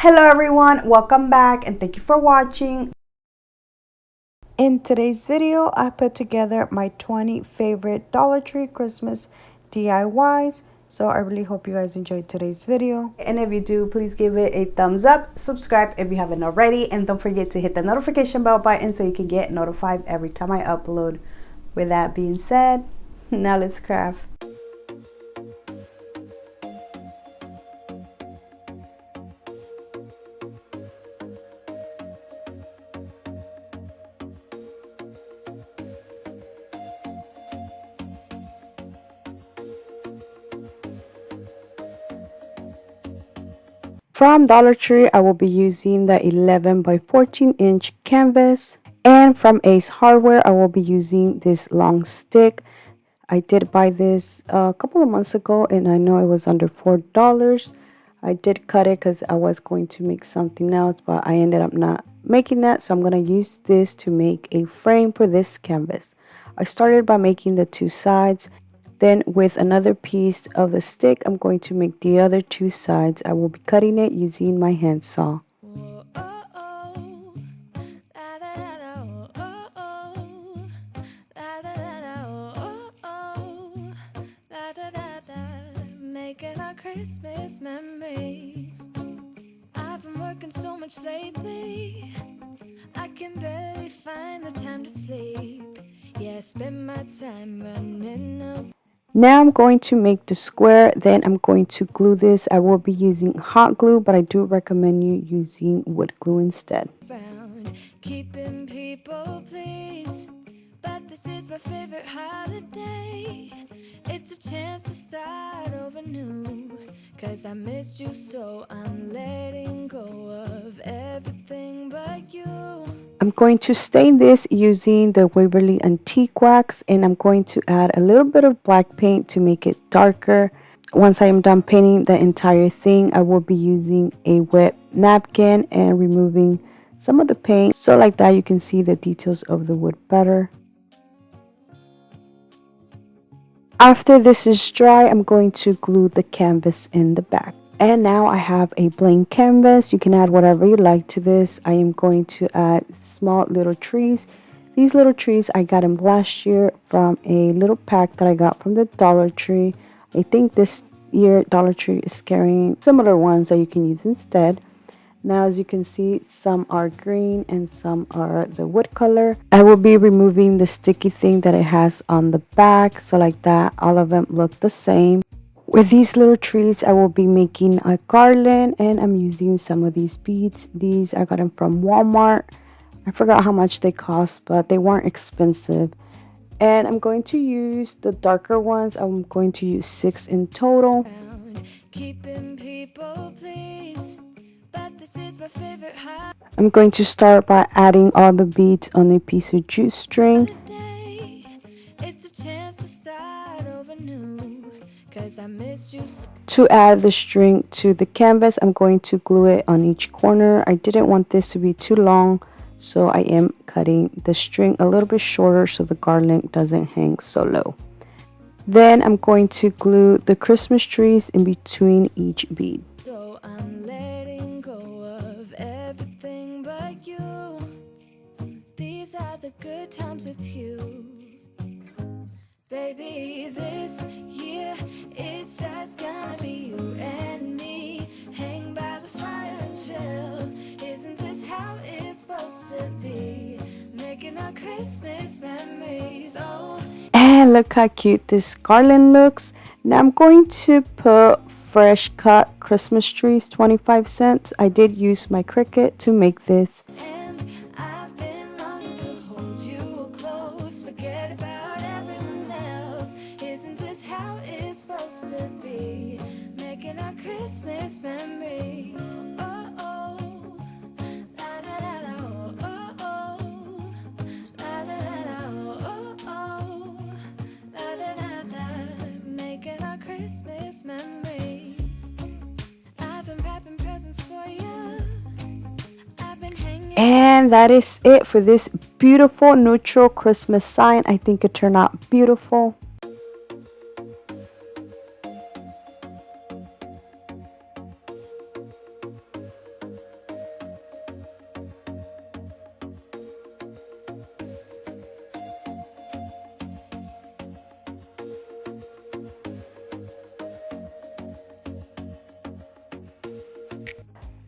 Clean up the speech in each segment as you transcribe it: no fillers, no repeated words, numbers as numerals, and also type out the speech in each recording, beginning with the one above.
Hello everyone, welcome back and thank you for watching. In today's video, I put together my 20 favorite Dollar Tree Christmas DIYs. So I really hope you guys enjoyed today's video. And if you do, please give it a thumbs up, subscribe if you haven't already, and don't forget to hit the notification bell button so you can get notified every time I upload. With that being said, now let's craft. From Dollar Tree, I will be using the 11 by 14 inch canvas. And from Ace Hardware, I will be using this long stick. I did buy this a couple of months ago and I know it was under $4. I did cut it because I was going to make something else, but I ended up not making that. So I'm going to use this to make a frame for this canvas. I started by making the two sides. Then with another piece of the stick, I'm going to make the other two sides. I will be cutting it using my hand saw. Making our Christmas memories. I've been working so much lately, I can barely find the time to sleep. Yeah, I spend my time running up. Now I'm going to make the square, then I'm going to glue this. I will be using hot glue, but I do recommend you using wood glue instead. Keeping people pleased, but this is my favorite holiday. It's a chance to start over new, cause I missed you, so I'm letting go of everything but you. I'm going to stain this using the Waverly Antique Wax, and I'm going to add a little bit of black paint to make it darker. Once I am done painting the entire thing, I will be using a wet napkin and removing some of the paint, so like that you can see the details of the wood better. After this is dry, I'm going to glue the canvas in the back. And now I have a blank canvas. You can add whatever you like to this. I am going to add small little trees. These little trees I got them last year from a little pack that I got from the Dollar Tree. I think this year Dollar Tree is carrying similar ones that you can use instead. Now, as you can see, some are green and some are the wood color. I will be removing the sticky thing that it has on the back. So like that, all of them look the same. With these little trees, I will be making a garland, and I'm using some of these beads. These I got them from Walmart. I forgot how much they cost, but they weren't expensive. And I'm going to use the darker ones. I'm going to use 6 in total. Keeping people pleased, but this is my favorite holiday. I'm going to start by adding all the beads on a piece of jute string. It's a chance to start over new, cause I missed you. To add the string to the canvas, I'm going to glue it on each corner. I didn't want this to be too long, so I am cutting the string a little bit shorter so the garland doesn't hang so low. Then I'm going to glue the Christmas trees in between each bead. So I'm letting go of everything but you. These are the good times with you. Baby, this year it's just gonna be you and me. Hang by the fire and chill. Isn't this how it's supposed to be? Making our Christmas memories. Oh, and look how cute this garland looks. Now I'm going to put fresh cut Christmas trees, 25 cents. I did use my Cricut to make this. and I've been longing to hold you close. Forget about everyone else. Isn't this how it's supposed to be? Making our Christmas memories. Oh, oh. La, da, da, da, oh, oh, oh. La, da, da, da, oh, oh, oh. La, da, da, da. Making our Christmas memories. I've been wrapping presents for you. I've been hanging. And that is it for this beautiful neutral Christmas sign. I think it turned out beautiful.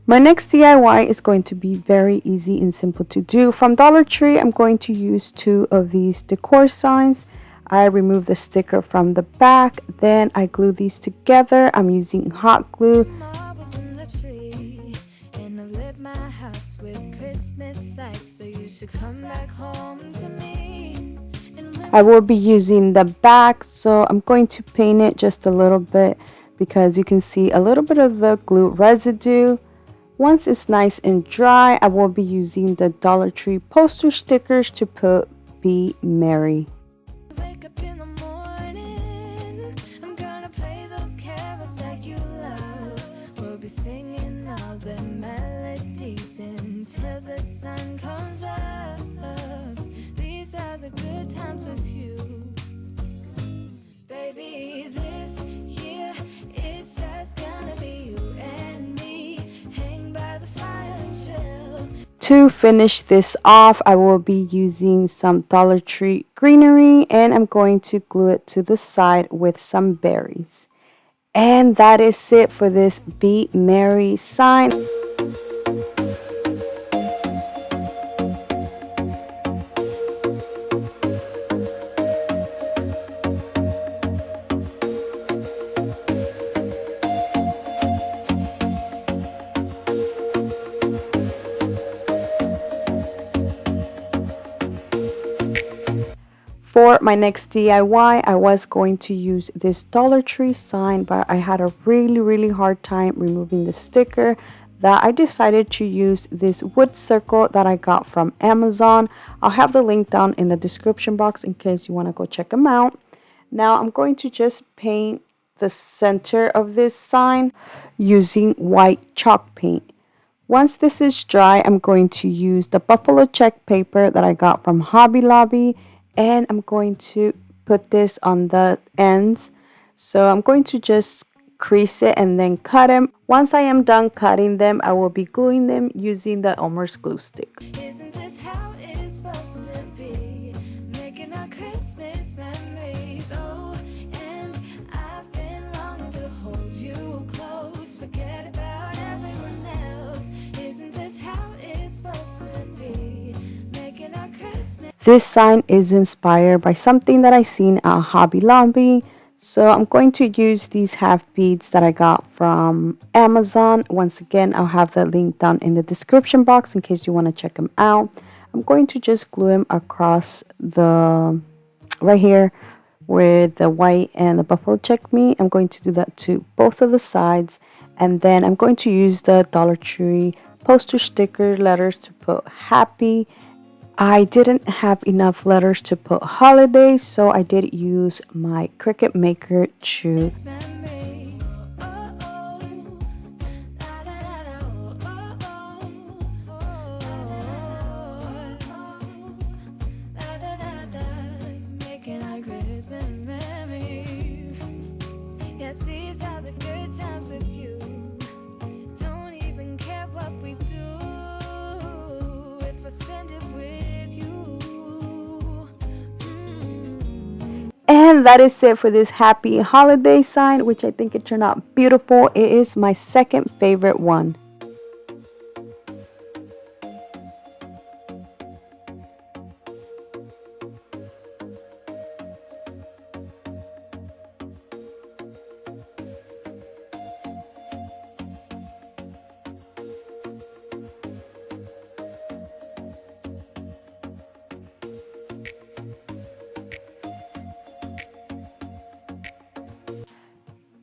My next DIY is going to be very easy and simple to do. From Dollar Tree, I'm going to use 2 of these decor signs. I remove the sticker from the back, then I glue these together. I'm using hot glue. Marbles in the tree, and I lit my house with Christmas lights, so you should come back home to me. I will be using the back, so I'm going to paint it just a little bit because you can see a little bit of the glue residue. Once it's nice and dry, I will be using the Dollar Tree poster stickers to put Be Merry. Wake up in the morning, I'm gonna play those carols that you love. We'll be singing all the melodies until the sun comes up. These are the good times with you. Baby, this year it's just gonna be you and me. Hang by the fire and chill. To finish this off, I will be using some Dollar Tree Greenery, and I'm going to glue it to the side with some berries. And that is it for this Be Merry sign. For my next DIY, I was going to use this Dollar Tree sign, but I had a really hard time removing the sticker, that I decided to use this wood circle that I got from Amazon. I'll have the link down in the description box in case you want to go check them out. Now I'm going to just paint the center of this sign using white chalk paint. Once this is dry, I'm going to use the buffalo check paper that I got from Hobby Lobby, and I'm going to put this on the ends. So I'm going to just crease it and then cut them. Once I am done cutting them, I will be gluing them using the Elmer's glue stick. Isn't this how it's supposed to be? Making our Christmas memories. Oh, and I've been longing to hold you close. Forget about everyone else. Isn't this how it's supposed to be? Making our Christmas. This sign is inspired by something that I seen at Hobby Lobby. So I'm going to use these half beads that I got from Amazon. Once again, I'll have the link down in the description box in case you want to check them out. I'm going to just glue them across the right here with the white and the buffalo check me. I'm going to do that to both of the sides, and then I'm going to use the Dollar Tree poster sticker letters to put happy. I didn't have enough letters to put holiday, so I did use my Cricut Maker to Memories. Oh, oh. La, da, da, da, oh, oh, oh. La, da, da, da. Making our Christmas memories. Yes, these are the good times with you. Don't even care what we do if I spend it with you. And that is it for this happy holiday sign, which I think it turned out beautiful. It is my second favorite one.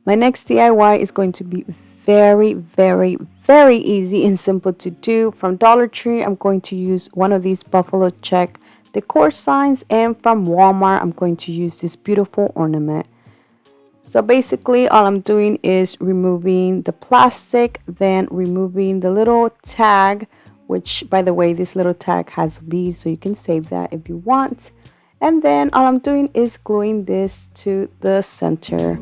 My next DIY is going to be very easy and simple to do. From Dollar Tree, I'm going to use one of these buffalo check decor signs, and from Walmart, I'm going to use this beautiful ornament. So basically, all I'm doing is removing the plastic, then removing the little tag, which, by the way, this little tag has beads, so you can save that if you want. And then all I'm doing is gluing this to the center.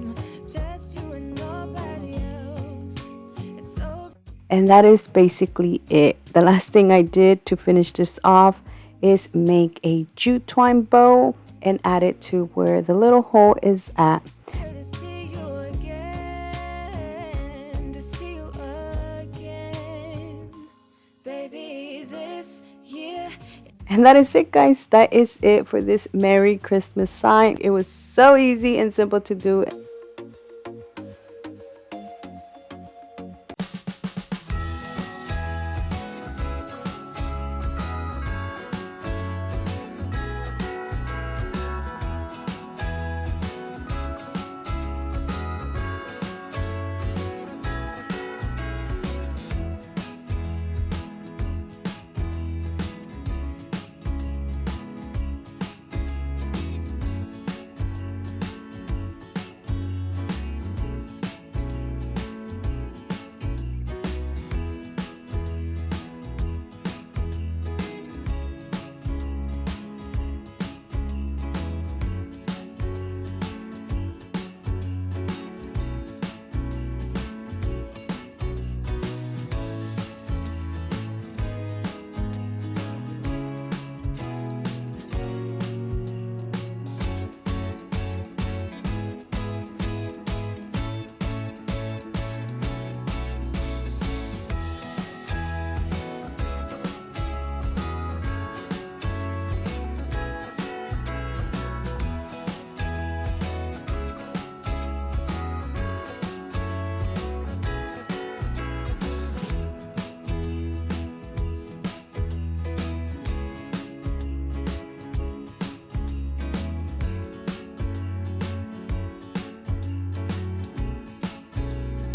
Just you and nobody else. It's so And that is basically it. The last thing I did to finish this off is make a jute twine bow and add it to where the little hole is at. good to see you again. To see you again. And that is it, guys. That is it for this Merry Christmas sign. It was so easy and simple to do.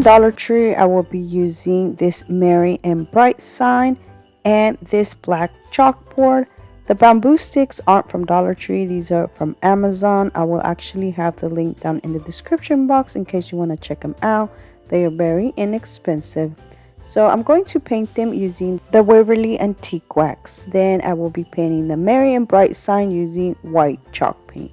Dollar Tree, I will be using this Merry and Bright sign and this black chalkboard. The bamboo sticks aren't from Dollar Tree, these are from Amazon. I will actually have the link down in the description box in case you want to check them out. They are very inexpensive. So I'm going to paint them using the Waverly Antique Wax. Then I will be painting the Merry and Bright sign using white chalk paint.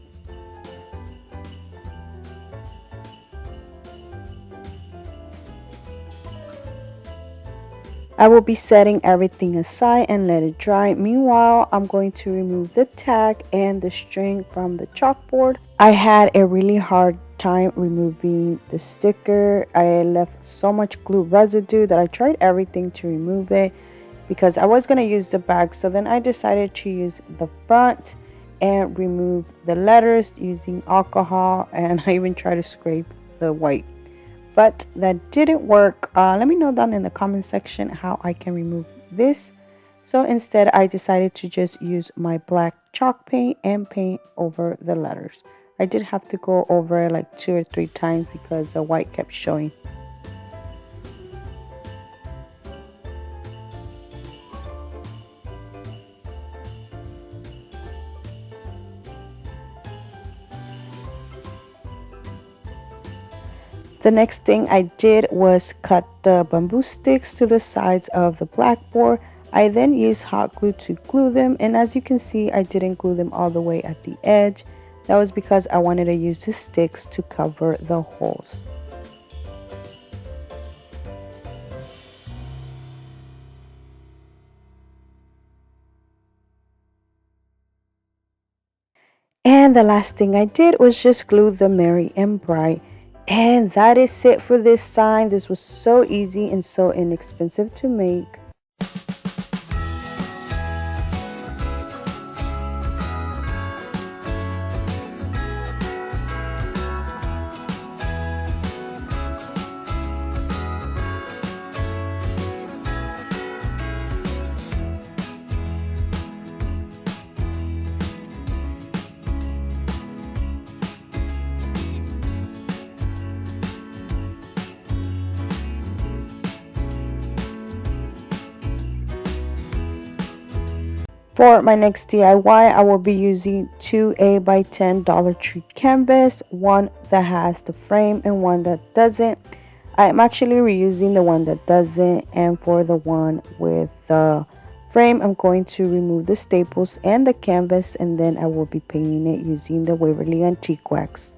I will be setting everything aside and let it dry. Meanwhile, I'm going to remove the tag and the string from the chalkboard. I had a really hard time removing the sticker. I left so much glue residue that I tried everything to remove it because I was going to use the back. So then I decided to use the front and remove the letters using alcohol, and I even tried to scrape the white. But that didn't work. Let me know down in the comment section how I can remove this. So instead, I decided to just use my black chalk paint and paint over the letters. I did have to go over it like 2 or 3 times because the white kept showing. The next thing I did was cut the bamboo sticks to the sides of the blackboard. I then used hot glue to glue them, and as you can see, I didn't glue them all the way at the edge. That was because I wanted to use the sticks to cover the holes. And the last thing I did was just glue the Merry and Bright. And that is it for this sign. This was so easy and so inexpensive to make. For my next DIY, I will be using 2 8x10 Dollar Tree canvas, one that has the frame and one that doesn't. I'm actually reusing the one that doesn't, and for the one with the frame, I'm going to remove the staples and the canvas, and then I will be painting it using the Waverly Antique Wax.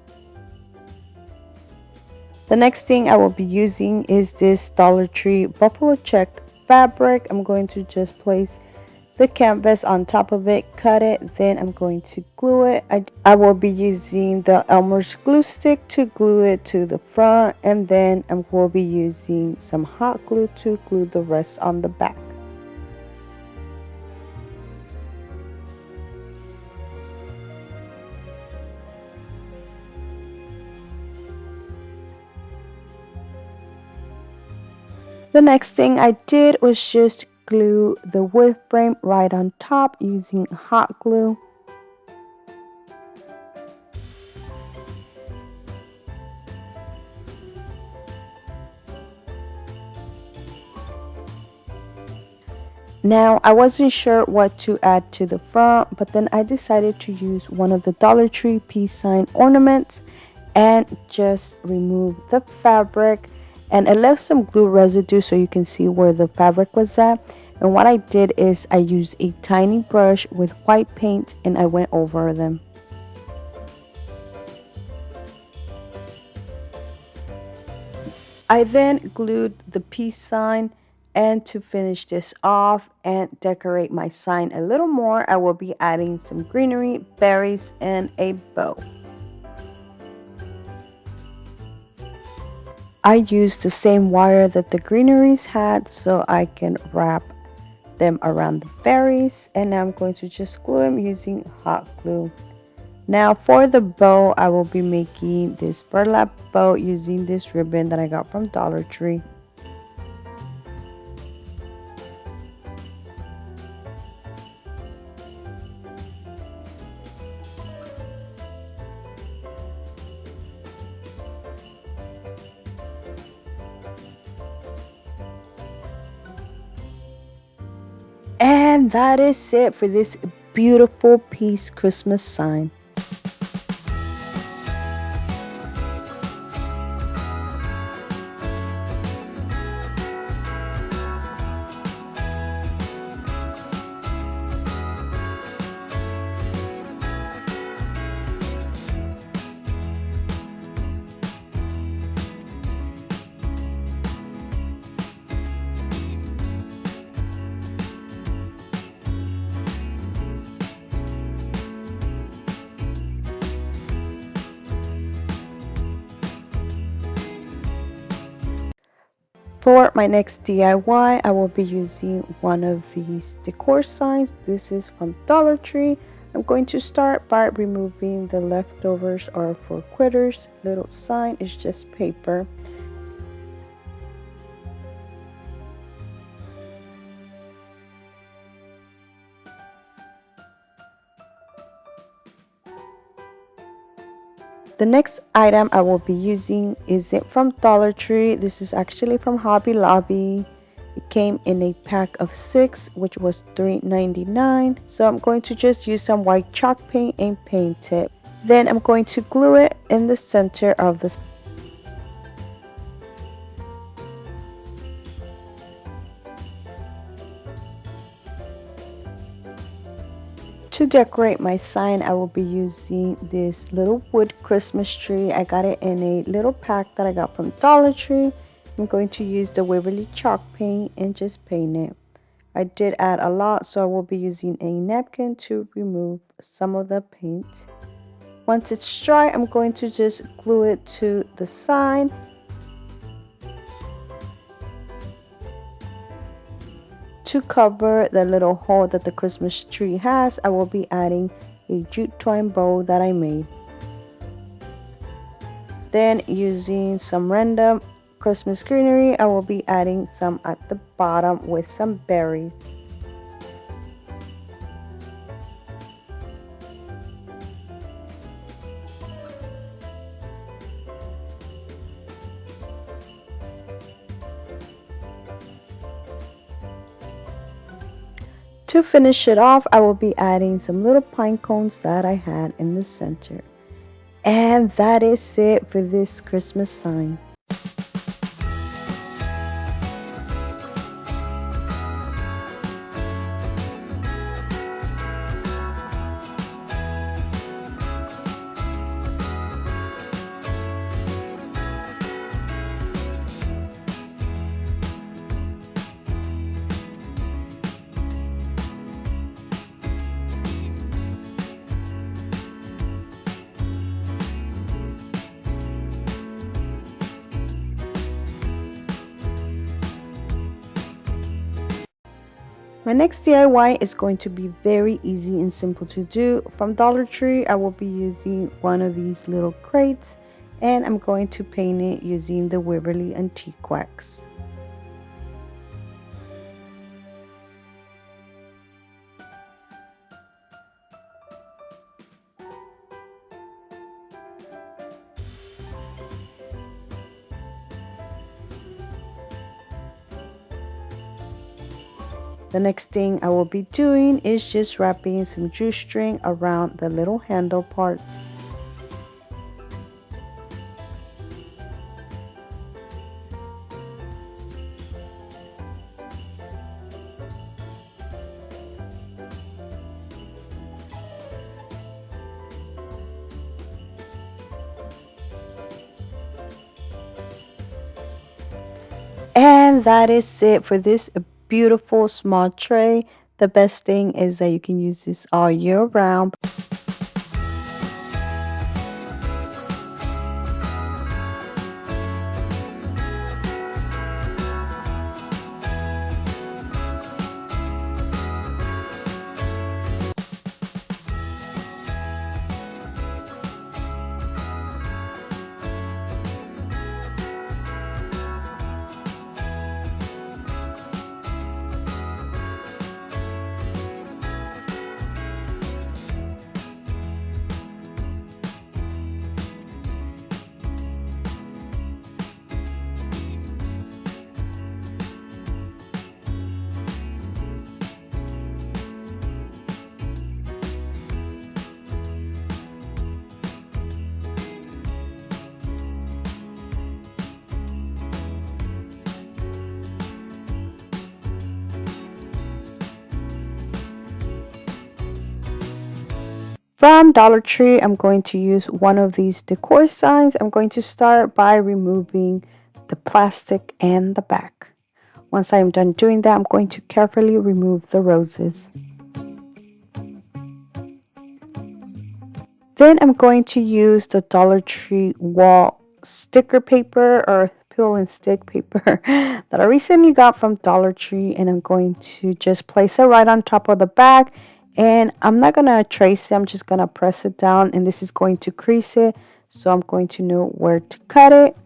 The next thing I will be using is this Dollar Tree buffalo check fabric. I'm going to just place the canvas on top of it, cut it, then I'm going to glue it. I will be using the Elmer's glue stick to glue it to the front, and then I will be using some hot glue to glue the rest on the back. The next thing I did was just glue the wood frame right on top using hot glue. Now, I wasn't sure what to add to the front, but then I decided to use one of the Dollar Tree peace sign ornaments and just remove the fabric. And I left some glue residue so you can see where the fabric was at. And what I did is I used a tiny brush with white paint and I went over them. I then glued the peace sign, and to finish this off and decorate my sign a little more, I will be adding some greenery, berries, and a bow. I used the same wire that the greeneries had so I can wrap them around the berries, and now I'm going to just glue them using hot glue. Now for the bow, I will be making this burlap bow using this ribbon that I got from Dollar Tree. And that is it for this beautiful peace Christmas sign. For my next DIY, I will be using one of these decor signs. This is from Dollar Tree. I'm going to start by removing the leftovers or for quitters. Little sign is just paper. The next item I will be using isn't from Dollar Tree. This is actually from Hobby Lobby. It came in a pack of 6, which was $3.99. So I'm going to just use some white chalk paint and paint it. Then I'm going to glue it in the center of the To decorate my sign, I will be using this little wood Christmas tree. I got it in a little pack that I got from Dollar Tree. I'm going to use the Waverly chalk paint and just paint it. I did add a lot, so I will be using a napkin to remove some of the paint. Once it's dry, I'm going to just glue it to the sign. To cover the little hole that the Christmas tree has, I will be adding a jute twine bow that I made. Then using some random Christmas greenery, I will be adding some at the bottom with some berries. To finish it off, I will be adding some little pine cones that I had in the center. And that is it for this Christmas sign. My next DIY is going to be very easy and simple to do. From Dollar Tree, I will be using one of these little crates, and I'm going to paint it using the Waverly Antique Wax. The next thing I will be doing is just wrapping some jute string around the little handle part. And that is it for this beautiful small tray. The best thing is that you can use this all year round. From Dollar Tree, I'm going to use one of these decor signs. I'm going to start by removing the plastic and the back. Once I am done doing that, I'm going to carefully remove the roses. Then I'm going to use the Dollar Tree wall sticker paper or peel and stick paper that I recently got from Dollar Tree, and I'm going to just place it right on top of the bag. And I'm not gonna trace it, I'm just gonna press it down, and this is going to crease it, so I'm going to know where to cut it.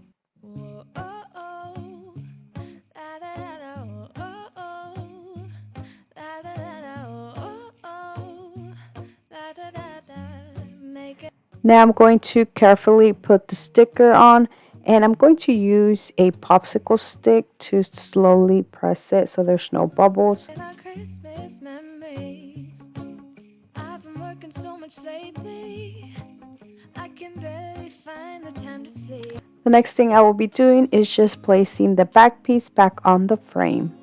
Now I'm going to carefully put the sticker on, and I'm going to use a popsicle stick to slowly press it so there's no bubbles. The next thing I will be doing is just placing the back piece back on the frame.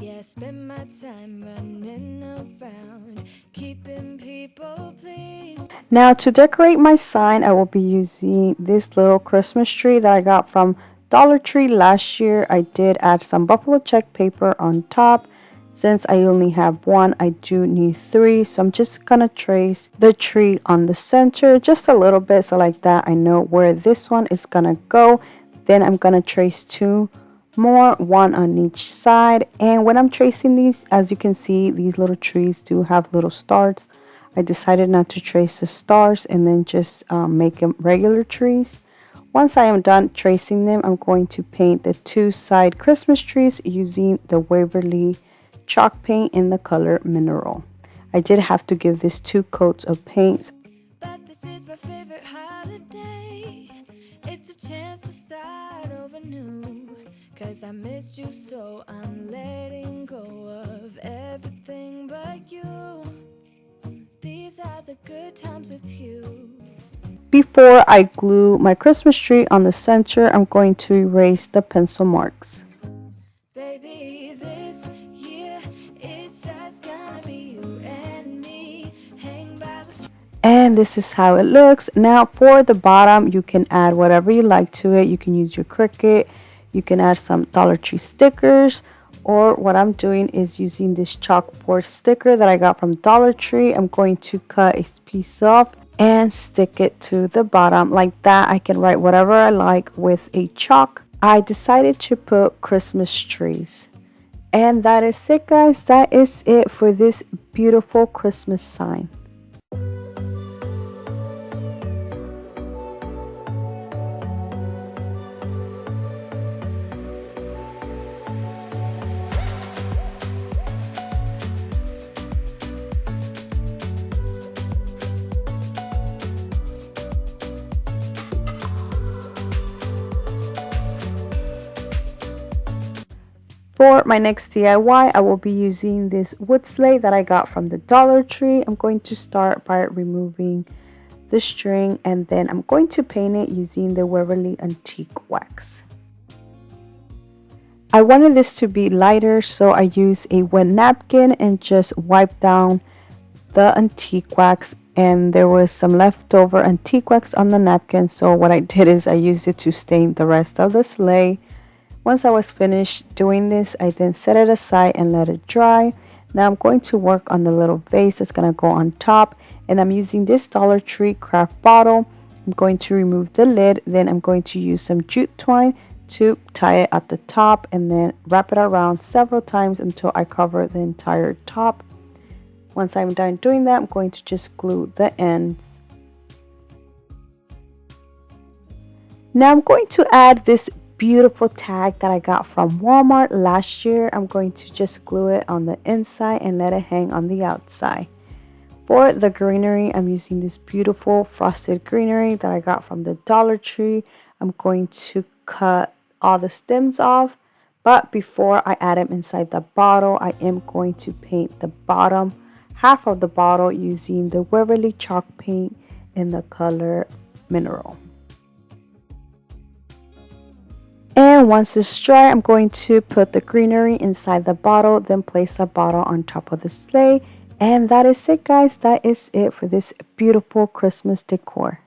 Yeah, spend my time running around, keeping people pleased. Now to decorate my sign, I will be using this little Christmas tree that I got from Dollar Tree last year. I did add some buffalo check paper on top. Since I only have one, I do need three, so I'm just gonna trace the tree on the center just a little bit, so like that I know where this one is gonna go. Then I'm gonna trace two more, one on each side. And when I'm tracing these, as you can see, these little trees do have little stars. I decided not to trace the stars and then just make them regular trees. Once I am done tracing them, I'm going to paint the two side Christmas trees using the Waverly chalk paint in the color Mineral. I did have to give this 2 coats of paint. But this is my favorite holiday. It's a chance to start over new. 'Cause I missed you, so I'm letting go of everything but you. These are the good times with you. Before I glue my Christmas tree on the center, I'm going to erase the pencil marks. Baby, this year it's just gonna be you and me. Hang by the... And this is how it looks. Now for the bottom, you can add whatever you like to it. You can use your Cricut. You can add some Dollar Tree stickers. Or what I'm doing is using this chalkboard sticker that I got from Dollar Tree. I'm going to cut a piece off and stick it to the bottom like that. I can write whatever I like with a chalk. I decided to put Christmas trees. And that is it, guys. That is it for this beautiful Christmas sign. For my next DIY, I will be using this wood sleigh that I got from the Dollar Tree. I'm going to start by removing the string, and then I'm going to paint it using the Waverly Antique Wax. I wanted this to be lighter, so I used a wet napkin and just wiped down the antique wax, and there was some leftover antique wax on the napkin, so what I did is I used it to stain the rest of the sleigh. Once I was finished doing this, I then set it aside and let it dry. Now I'm going to work on the little vase that's going to go on top, and I'm using this Dollar Tree craft bottle. I'm going to remove the lid, then I'm going to use some jute twine to tie it at the top and then wrap it around several times until I cover the entire top. Once I'm done doing that, I'm going to just glue the ends. Now I'm going to add this beautiful tag that I got from Walmart last year. I'm going to just glue it on the inside and let it hang on the outside. For the greenery, I'm using this beautiful frosted greenery that I got from the Dollar Tree. I'm going to cut all the stems off, but before I add them inside the bottle, I am going to paint the bottom half of the bottle using the Waverly chalk paint in the color Mineral. And once it's dry, I'm going to put the greenery inside the bottle, then place the bottle on top of the sleigh. And that is it, guys. That is it for this beautiful Christmas decor.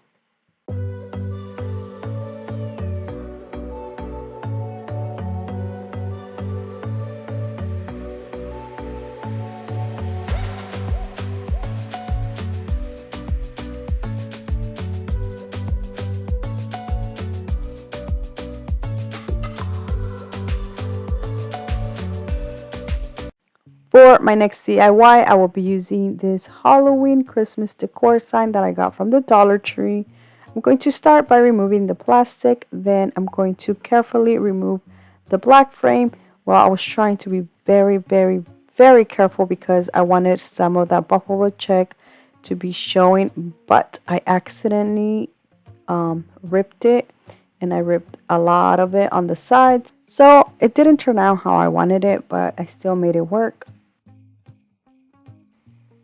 For my next DIY, I will be using this Halloween Christmas decor sign that I got from the Dollar Tree. I'm going to start by removing the plastic, then I'm going to carefully remove the black frame. Well, I was trying to be very careful because I wanted some of that buffalo check to be showing, but I accidentally ripped it, and I ripped a lot of it on the sides. So it didn't turn out how I wanted it, but I still made it work.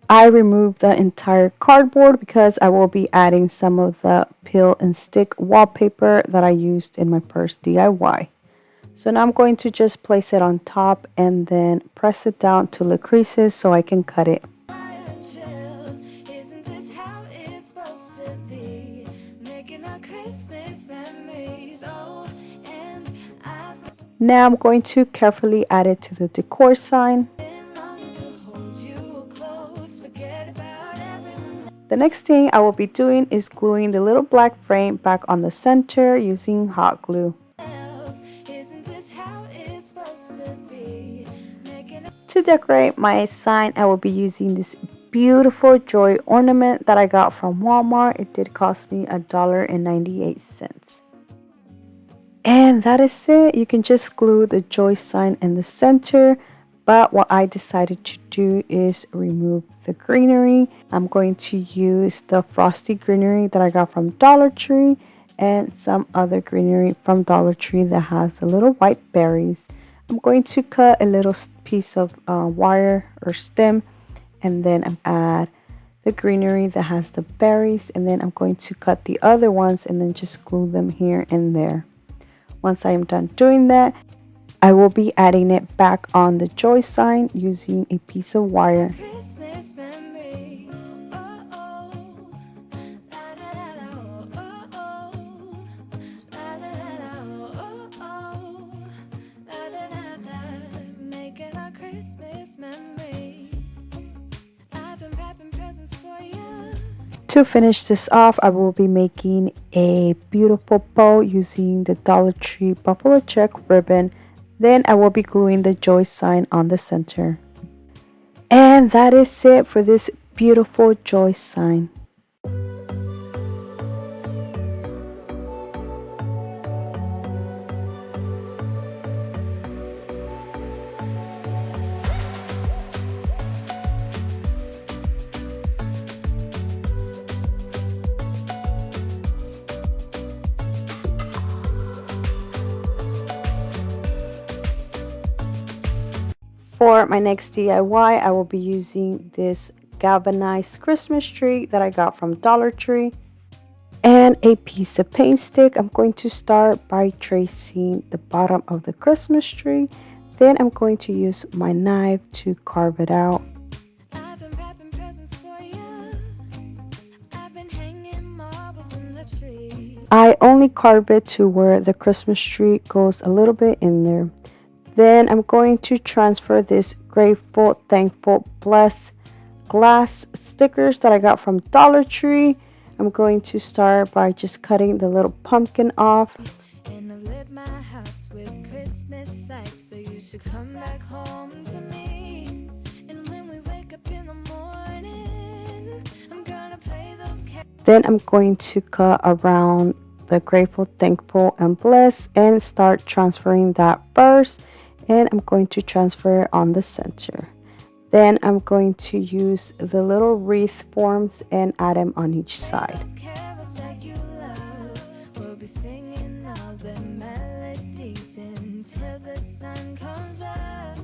I removed the entire cardboard because I will be adding some of the peel and stick wallpaper that I used in my first DIY. So now I'm going to just place it on top and then press it down to the creases so I can cut it. Now I'm going to carefully add it to the decor sign. The next thing I will be doing is gluing the little black frame back on the center using hot glue. To decorate my sign, I will be using this beautiful joy ornament that I got from Walmart. It did cost me $1.98. And that is it. You can just glue the joy sign in the center. But what I decided to do is remove the greenery. I'm going to use the frosty greenery that I got from Dollar Tree and some other greenery from Dollar Tree that has the little white berries. I'm going to cut a little piece of wire or stem, and then add the greenery that has the berries, and then I'm going to cut the other ones and then just glue them here and there. Once I am done doing that, I will be adding it back on the joy sign using a piece of wire. To finish this off, I will be making a beautiful bow using the Dollar Tree buffalo check ribbon. Then I will be gluing the joy sign on the center. And that is it for this beautiful joy sign. For my next DIY, I will be using this galvanized Christmas tree that I got from Dollar Tree and a piece of paint stick. I'm going to start by tracing the bottom of the Christmas tree. Then I'm going to use my knife to carve it out. I've been wrapping presents for you. I've been hanging marbles in the tree. I only carve it to where the Christmas tree goes a little bit in there. Then I'm going to transfer this grateful, thankful, blessed glass stickers that I got from Dollar Tree. I'm going to start by just cutting the little pumpkin off. And I lit my house with Christmas lights, so you should come back home to me. And when we wake up in the morning, I'm gonna play those Then I'm going to cut around the grateful, thankful, and blessed and start transferring that first. And I'm going to transfer it on the center. Then I'm going to use the little wreath forms and add them on each side. those carols that you love. We'll be singing all the melodies until the sun comes up.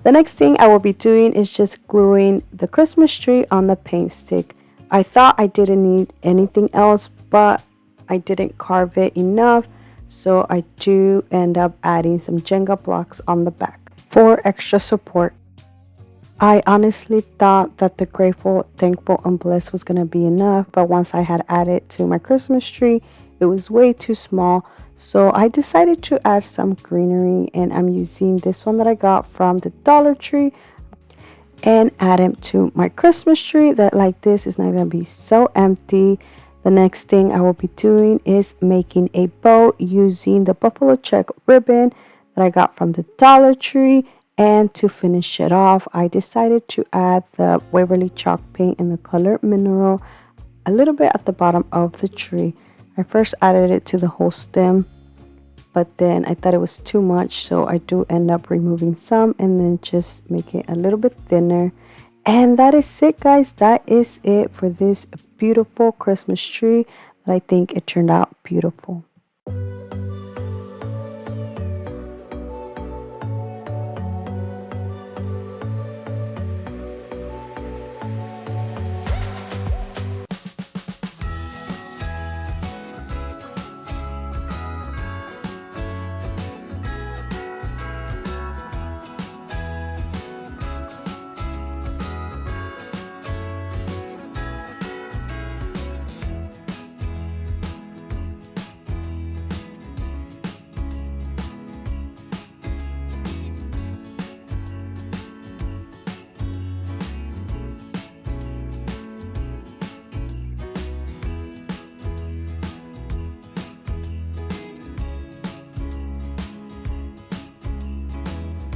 The next thing I will be doing is just gluing the Christmas tree on the paint stick. I thought I didn't need anything else, but I didn't carve it enough, so I do end up adding some Jenga blocks on the back for extra support. I honestly thought that the grateful, thankful, and blessed was going to be enough, but once I had added to my Christmas tree, it was way too small. So I decided to add some greenery, and I'm using this one that I got from the Dollar Tree and add them to my Christmas tree. That like this is not going to be so empty. The next thing I will be doing is making a bow using the buffalo check ribbon that I got from the Dollar Tree. And to finish it off, I decided to add the Waverly chalk paint in the color mineral a little bit at the bottom of the tree. I first added it to the whole stem, but then I thought it was too much, so I do end up removing some and then just make it a little bit thinner. And that is it, guys. That is it for this beautiful Christmas tree that I think it turned out beautiful.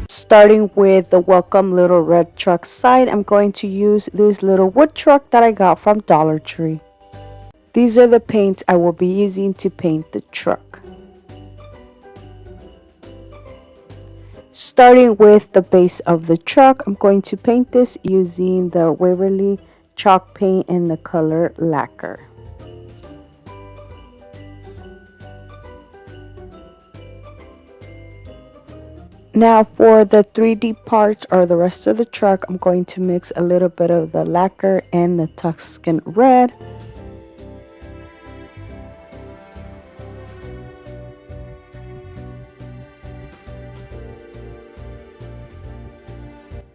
Starting with the welcome little red truck side, I'm going to use this little wood truck that I got from Dollar Tree. These are the paints I will be using to paint the truck. Starting with the base of the truck, I'm going to paint this using the Waverly chalk paint in the color lacquer. Now for the 3D parts or the rest of the truck, I'm going to mix a little bit of the lacquer and the Tuscan red.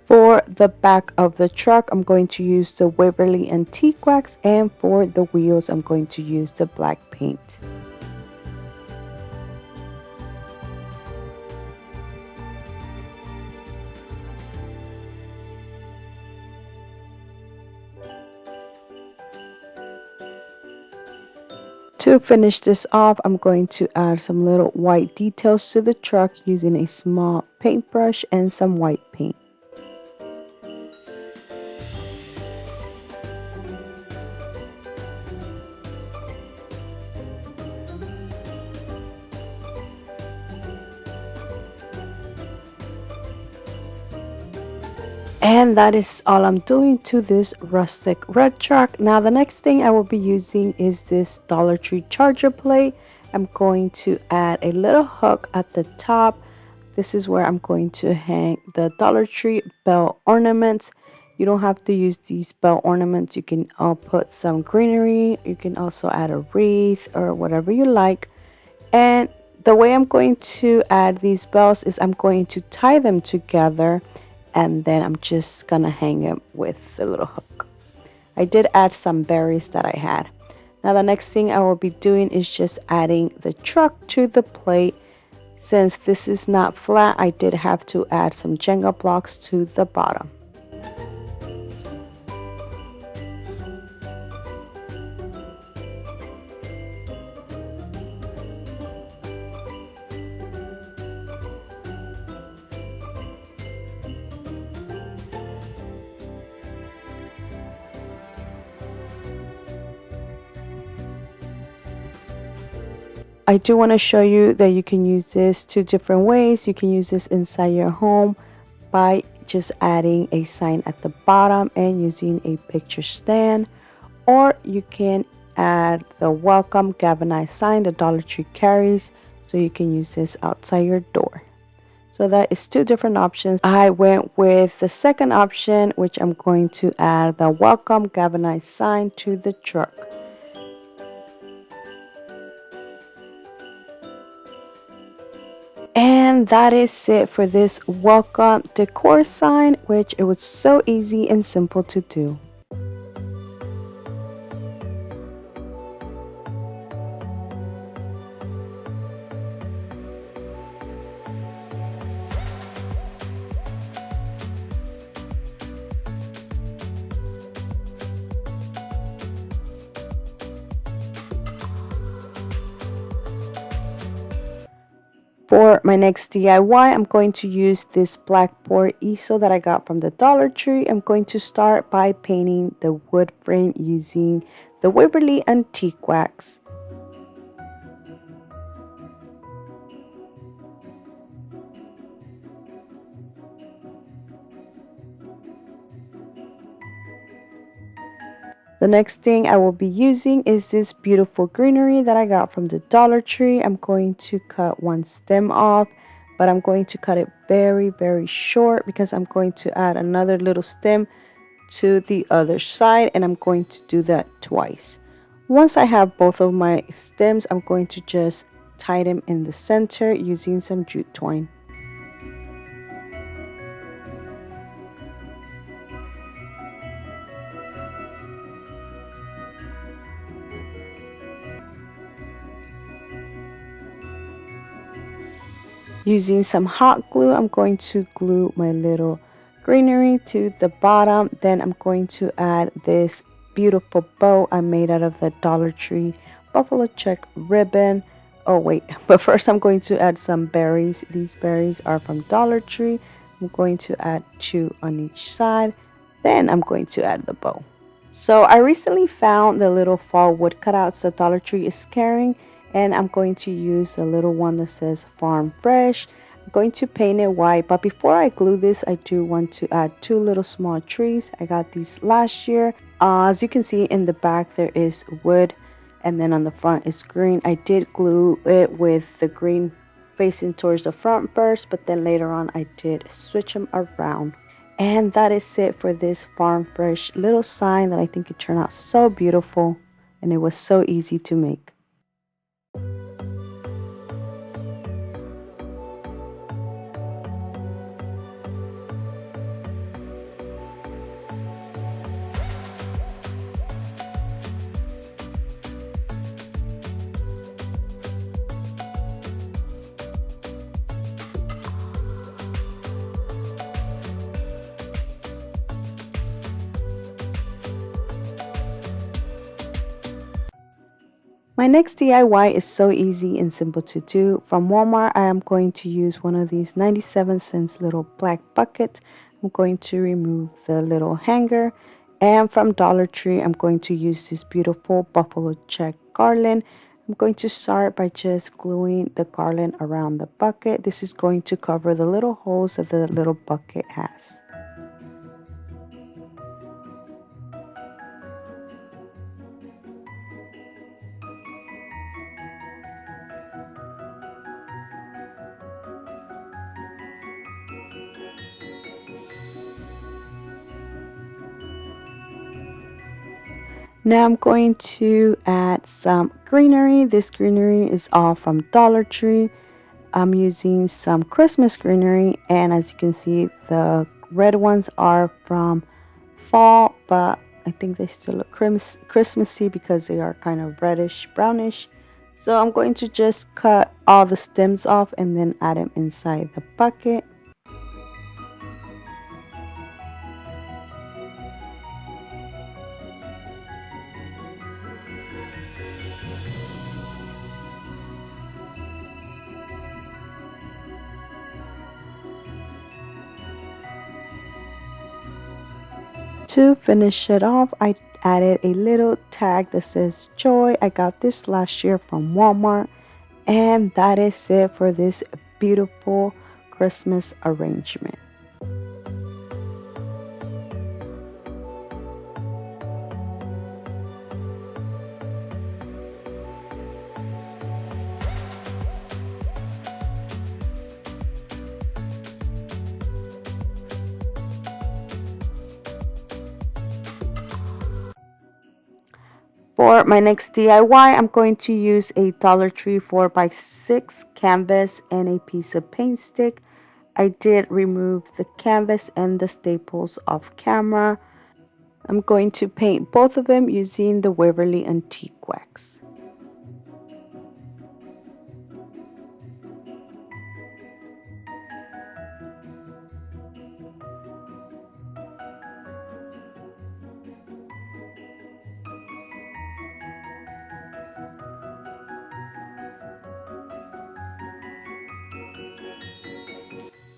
For the back of the truck, I'm going to use the Waverly Antique Wax, and for the wheels, I'm going to use the black paint. To finish this off, I'm going to add some little white details to the truck using a small paintbrush and some white paint. And that is all I'm doing to this rustic red truck. Now the next thing I will be using is this Dollar Tree charger plate. I'm going to add a little hook at the top This is where I'm going to hang the Dollar Tree bell ornaments. You don't have to use these bell ornaments. You can put some greenery. You can also add a wreath or whatever you like. And the way I'm going to add these bells is I'm going to tie them together, and then I'm just gonna hang it with the little hook. I did add some berries that I had. Now the next thing I will be doing is just adding the truck to the plate. Since this is not flat, I did have to add some Jenga blocks to the bottom. I do want to show you that you can use this two different ways. You can use this inside your home by just adding a sign at the bottom and using a picture stand, or you can add the welcome galvanized sign the Dollar Tree carries, so you can use this outside your door. So that is two different options. I went with the second option, which I'm going to add the welcome galvanized sign to the truck. And that is it for this welcome decor sign, which it was so easy and simple to do. For my next DIY, I'm going to use this blackboard easel that I got from the Dollar Tree. I'm going to start by painting the wood frame using the Waverly Antique Wax. The next thing I will be using is this beautiful greenery that I got from the Dollar Tree. I'm going to cut one stem off, but I'm going to cut it very short because I'm going to add another little stem to the other side, and I'm going to do that twice. Once I have both of my stems, I'm going to just tie them in the center using some jute twine. Using some hot glue, I'm going to glue my little greenery to the bottom. Then I'm going to add this beautiful bow I made out of the Dollar Tree buffalo check ribbon. Oh wait, but first I'm going to add some berries. These berries are from Dollar Tree. I'm going to add 2 on each side. Then I'm going to add the bow. So I recently found the little fall wood cutouts that Dollar Tree is carrying, and I'm going to use a little one that says Farm Fresh. I'm going to paint it white, but before I glue this, I do want to add 2 little small trees. I got these last year. As you can see in the back, there is wood, and then on the front is green. I did glue it with the green facing towards the front first, but then later on I did switch them around. And that is it for this Farm Fresh little sign that I think it turned out so beautiful, and it was so easy to make. My next DIY is so easy and simple to do. From Walmart, I am going to use one of these 97-cent little black buckets. I'm going to remove the little hanger. And from Dollar Tree, I'm going to use this beautiful buffalo check garland. I'm going to start by just gluing the garland around the bucket. This is going to cover the little holes that the little bucket has. Now I'm going to add some greenery. This greenery is all from Dollar Tree. I'm using some Christmas greenery, and as you can see, the red ones are from fall, but I think they still look Christmassy because they are kind of reddish brownish. So I'm going to just cut all the stems off and then add them inside the bucket. To finish it off, I added a little tag that says Joy. I got this last year from Walmart. And that is it for this beautiful Christmas arrangement. For my next DIY, I'm going to use a Dollar Tree 4x6 canvas and a piece of paint stick. I did remove the canvas and the staples off camera. I'm going to paint both of them using the Waverly Antique Wax.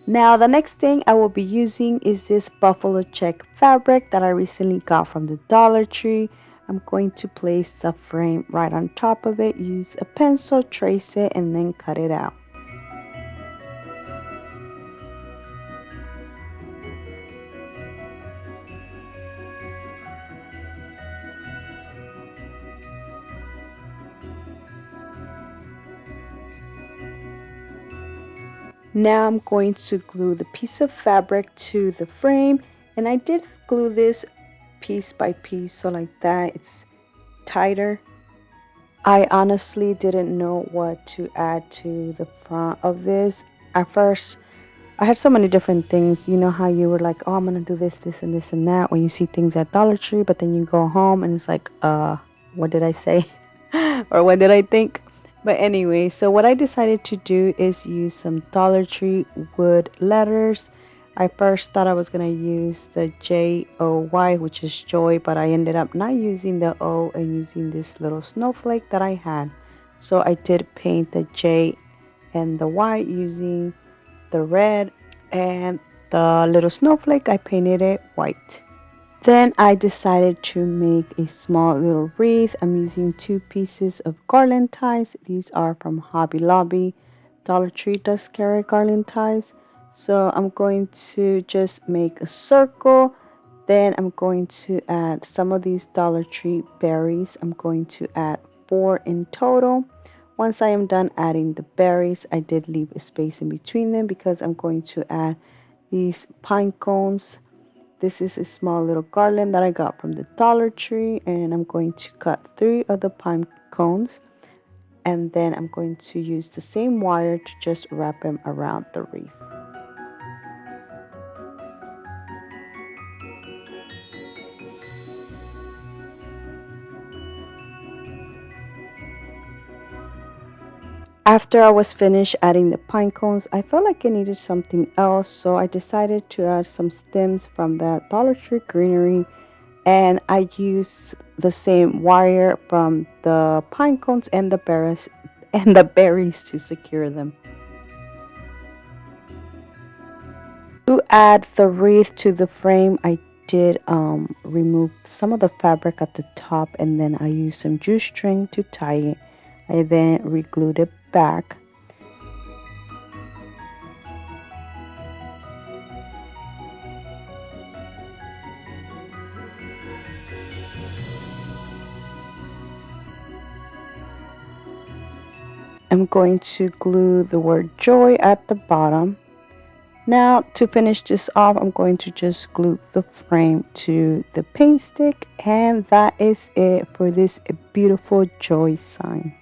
Now the next thing I will be using is this buffalo check fabric that I recently got from the Dollar Tree. I'm going to place a frame right on top of it, use a pencil, trace it, and then cut it out. Now I'm going to glue the piece of fabric to the frame, and I did glue this piece by piece, so like that it's tighter. I honestly didn't know what to add to the front of this. At first, I had so many different things. You know how you were like, oh, I'm gonna do this, this, and this, and that when you see things at Dollar Tree, but then you go home and it's like, what did I say? Or what did I think? But anyway, so what I decided to do is use some Dollar Tree wood letters. I first thought I was going to use the J-O-Y, which is joy, but I ended up not using the O and using this little snowflake that I had. So I did paint the J and the Y using the red, and the little snowflake, I painted it white. Then I decided to make a small little wreath. I'm using 2 pieces of garland ties. These are from Hobby Lobby. Dollar Tree does carry garland ties. So I'm going to just make a circle. Then I'm going to add some of these Dollar Tree berries. I'm going to add 4 in total. Once I am done adding the berries, I did leave a space in between them because I'm going to add these pine cones. This is a small little garland that I got from the Dollar Tree, and I'm going to cut 3 of the pine cones, and then I'm going to use the same wire to just wrap them around the wreath. After I was finished adding the pine cones, I felt like I needed something else, so I decided to add some stems from the Dollar Tree Greenery, and I used the same wire from the pine cones and the berries to secure them. To add the wreath to the frame, I did remove some of the fabric at the top, and then I used some juice string to tie it. I then re-glued it back. I'm going to glue the word joy at the bottom. Now to finish this off, I'm going to just glue the frame to the paint stick, and that is it for this beautiful joy sign.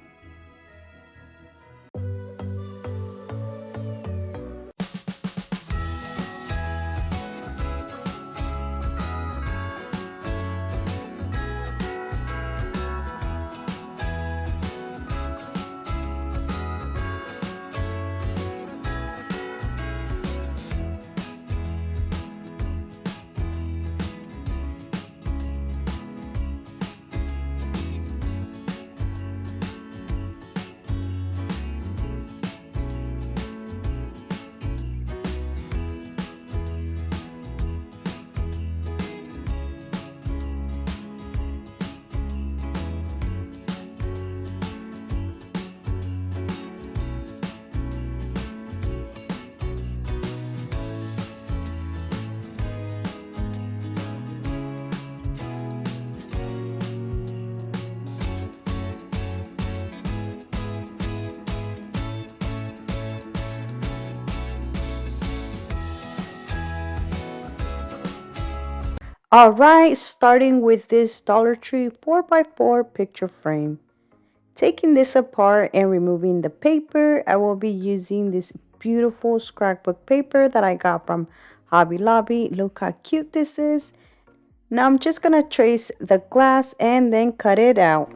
Alright, starting with this Dollar Tree 4x4 picture frame. Taking this apart and removing the paper, I will be using this beautiful scrapbook paper that I got from Hobby Lobby. Look how cute this is. Now I'm just gonna trace the glass and then cut it out.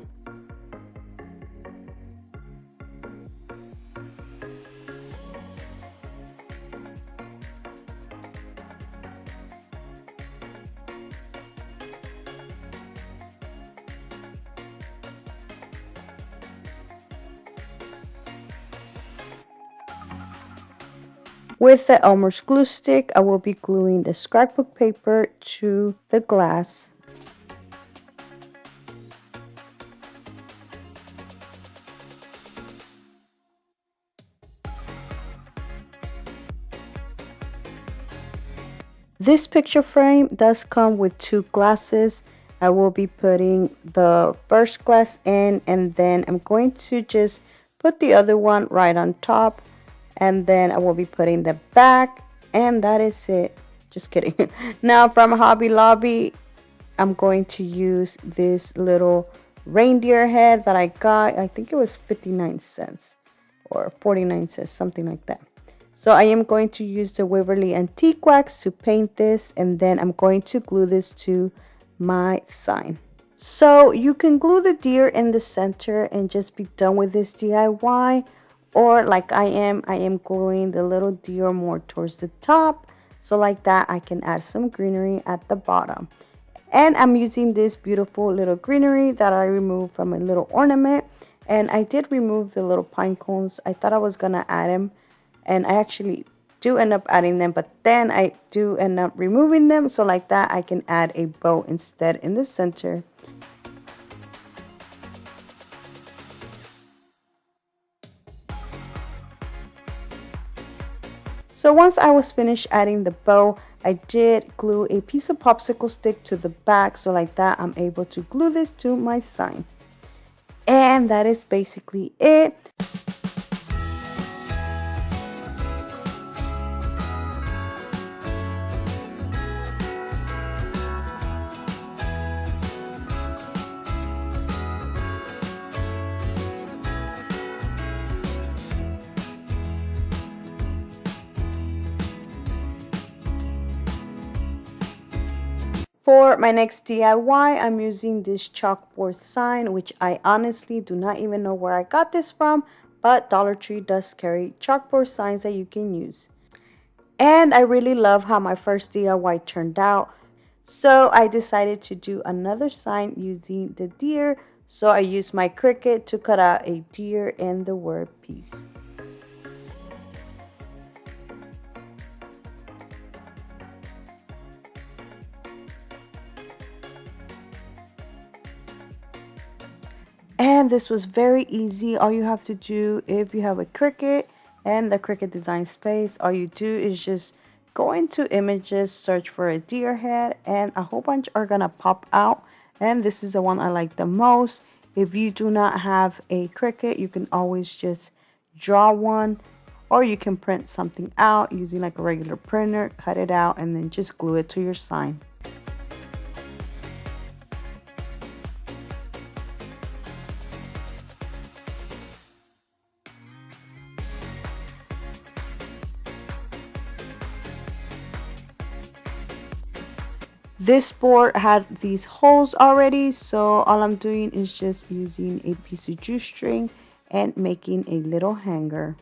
With the Elmer's glue stick, I will be gluing the scrapbook paper to the glass. This picture frame does come with two glasses. I will be putting the first glass in, and then I'm going to just put the other one right on top, and then I will be putting the back, and that is it. Just kidding. Now from Hobby Lobby, I'm going to use this little reindeer head that I got. I think it was 59 cents or 49 cents, something like that. So I am going to use the Waverly Antique Wax to paint this, and then I'm going to glue this to my sign. So you can glue the deer in the center and just be done with this DIY, or like I am gluing the little deer more towards the top, so like that I can add some greenery at the bottom. And I'm using this beautiful little greenery that I removed from a little ornament, and I did remove the little pine cones. I thought I was gonna add them, and I actually do end up adding them, but then I do end up removing them, so like that I can add a bow instead in the center. So once I was finished adding the bow, I did glue a piece of popsicle stick to the back, so like that I'm able to glue this to my sign. And that is basically it. For my next DIY, I'm using this chalkboard sign, which I honestly do not even know where I got this from, but Dollar Tree does carry chalkboard signs that you can use. And I really love how my first DIY turned out, so I decided to do another sign using the deer. So I used my Cricut to cut out a deer and the word peace. And this was very easy. All you have to do, if you have a Cricut and the Cricut Design Space, all you do is just go into images, search for a deer head, and a whole bunch are gonna pop out. And this is the one I like the most. If you do not have a Cricut, you can always just draw one or you can print something out using like a regular printer, cut it out, and then just glue it to your sign. This board had these holes already, so all I'm doing is just using a piece of juice string and making a little hanger.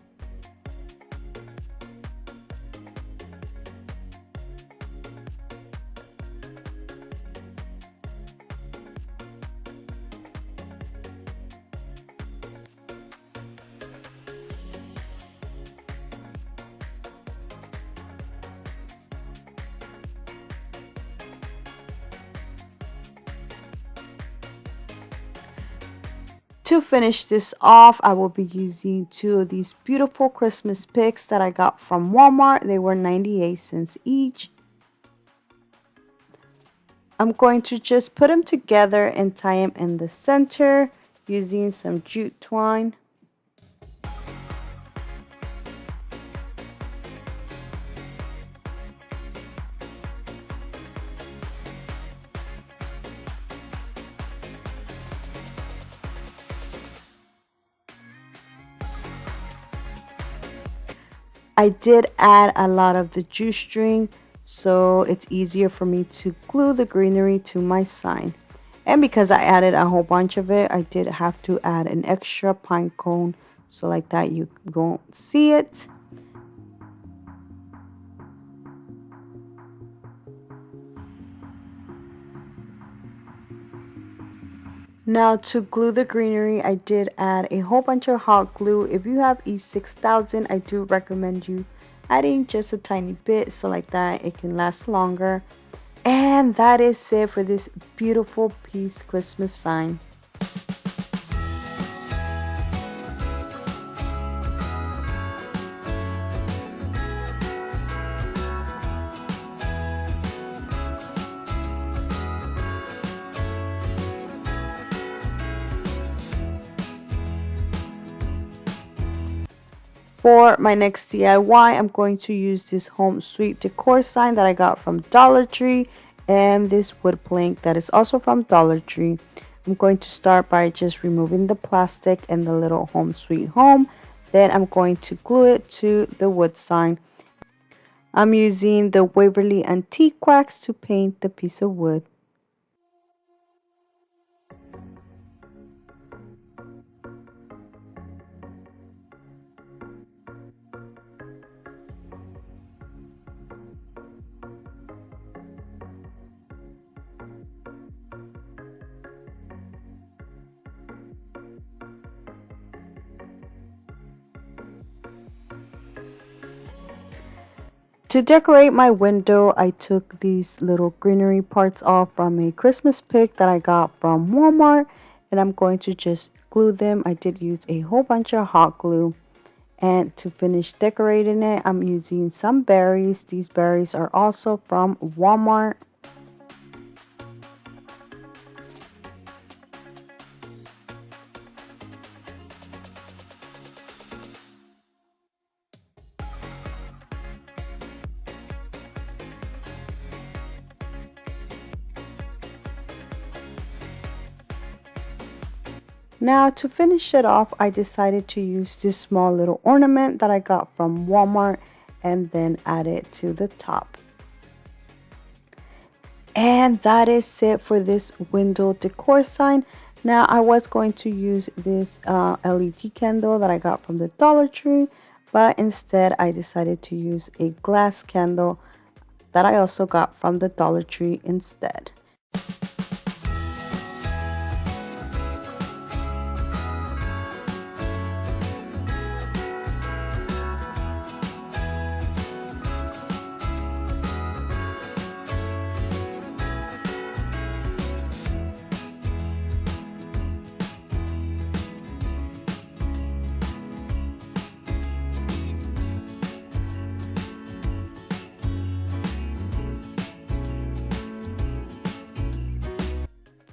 To finish this off, I will be using two of these beautiful Christmas picks that I got from Walmart. They were 98 cents each. I'm going to just put them together and tie them in the center using some jute twine. I did add a lot of the juice string, so it's easier for me to glue the greenery to my sign. And because I added a whole bunch of it, I did have to add an extra pine cone, so like that you won't see it. Now to glue the greenery, I did add a whole bunch of hot glue. If you have E6000, I do recommend you adding just a tiny bit, so like that it can last longer. And that is it for this beautiful piece Christmas sign. For my next DIY, I'm going to use this home sweet decor sign that I got from Dollar Tree and this wood plank that is also from Dollar Tree. I'm going to start by just removing the plastic and the little home sweet home. Then I'm going to glue it to the wood sign. I'm using the Waverly Antique Wax to paint the piece of wood. To decorate my window, I took these little greenery parts off from a Christmas pick that I got from Walmart, and I'm going to just glue them. I did use a whole bunch of hot glue. And to finish decorating it, I'm using some berries. These berries are also from Walmart. Now to finish it off, I decided to use this small little ornament that I got from Walmart and then add it to the top. And that is it for this window decor sign. Now I was going to use this LED candle that I got from the Dollar Tree, but instead I decided to use a glass candle that I also got from the Dollar Tree instead.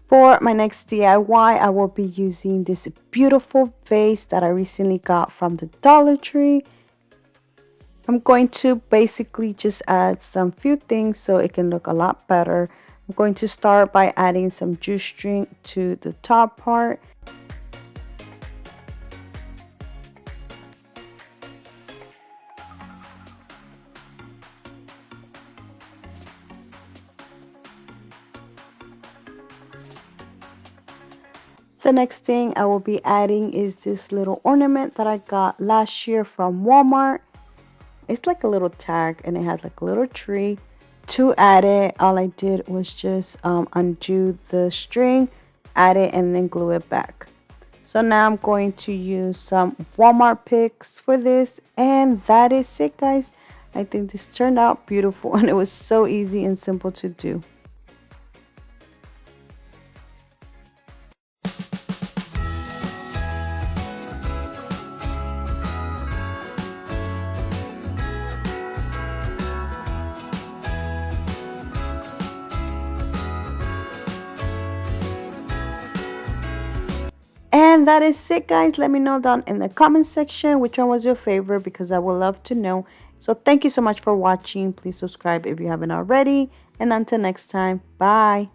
For my next DIY, I will be using this beautiful vase that I recently got from the Dollar Tree. I'm going to basically just add some few things so it can look a lot better. I'm going to start by adding some juice string to the top part. The next thing I will be adding is this little ornament that I got last year from Walmart. It's like a little tag and it has like a little tree. To add it, all I did was just undo the string, add it, and then glue it back. So now I'm going to use some Walmart picks for this, and that is it, guys. I think this turned out beautiful and it was so easy and simple to do. And that is it, guys. Let me know down in the comment section which one was your favorite, because I would love to know. So thank you so much for watching. Please subscribe if you haven't already. And until next time, bye.